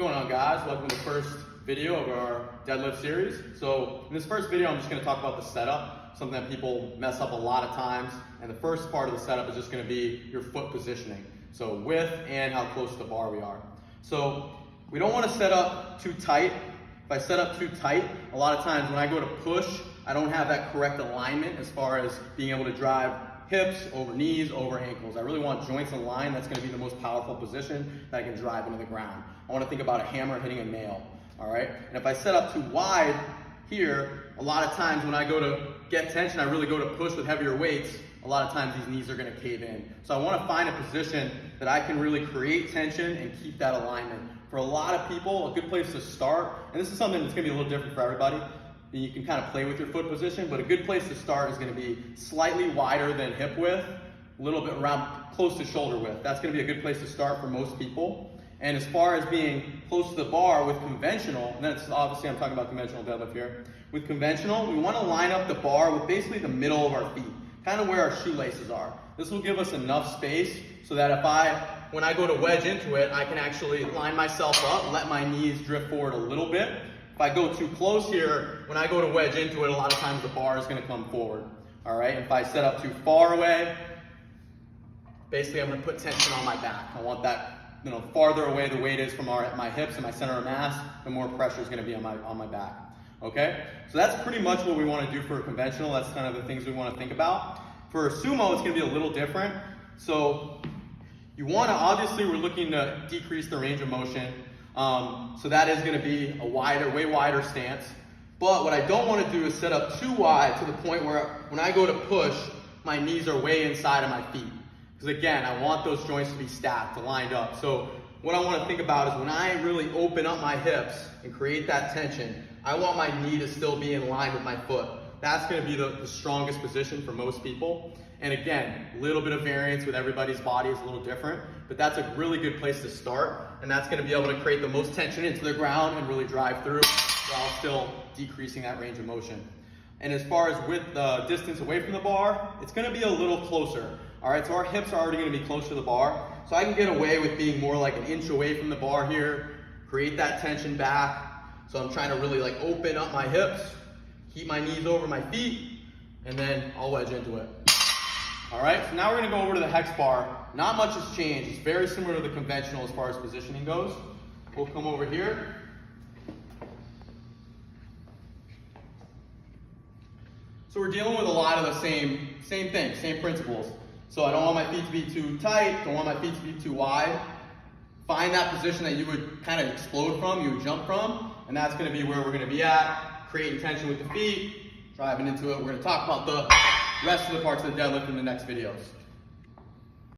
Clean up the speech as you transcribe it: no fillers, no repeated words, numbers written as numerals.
What's going on, guys? Welcome to the first video of our deadlift series. So in this first video, I'm just going to talk about the setup, something that people mess up a lot of times. And the first part of the setup is just going to be your foot positioning. So width and how close to the bar we are. So we don't want to set up too tight. If I set up too tight, a lot of times when I go to push, I don't have that correct alignment as far as being able to drive hips, over knees, over ankles. I really want joints aligned. That's going to be the most powerful position that I can drive into the ground. I want to think about a hammer hitting a nail, all right? And if I set up too wide here, a lot of times when I go to get tension, I really go to push with heavier weights, a lot of times these knees are going to cave in. So I want to find a position that I can really create tension and keep that alignment. For a lot of people, a good place to start, and this is something that's going to be a little different for everybody, you can kind of play with your foot position, but a good place to start is going to be slightly wider than hip width, a little bit around close to shoulder width. That's going to be a good place to start for most people. And as far as being close to the bar with conventional, and that's obviously I'm talking about conventional deadlift here. With conventional, we want to line up the bar with basically the middle of our feet, kind of where our shoelaces are. This will give us enough space so that when I go to wedge into it, I can actually line myself up, let my knees drift forward a little bit. If I go too close here, when I go to wedge into it, a lot of times the bar is going to come forward. All right, if I set up too far away, basically I'm going to put tension on my back. I want that, farther away the weight is from my hips and my center of mass, the more pressure is going to be on my back. Okay, so that's pretty much what we want to do for a conventional. That's kind of the things we want to think about. For a sumo, it's going to be a little different. So you want to, obviously we're looking to decrease the range of motion. So that is going to be a way wider stance. But what I don't want to do is set up too wide to the point where when I go to push, my knees are way inside of my feet. Because again, I want those joints to be stacked, lined up. So what I want to think about is when I really open up my hips and create that tension, I want my knee to still be in line with my foot. That's going to be the strongest position for most people. And again, a little bit of variance with everybody's body is a little different, but that's a really good place to start. And that's going to be able to create the most tension into the ground and really drive through while still decreasing that range of motion. And as far as with the distance away from the bar, it's going to be a little closer. All right, so our hips are already going to be close to the bar. So I can get away with being more like an inch away from the bar here, create that tension back. So I'm trying to really open up my hips, keep my knees over my feet, and then I'll wedge into it. All right, so now we're going to go over to the hex bar. Not much has changed. It's very similar to the conventional as far as positioning goes. We'll come over here. So we're dealing with a lot of the same things, same principles. So I don't want my feet to be too tight, don't want my feet to be too wide. Find that position that you would kind of explode from, you would jump from, and that's going to be where we're going to be at, creating tension with the feet, driving into it. We're going to talk about the rest of the parts of the deadlift in the next videos.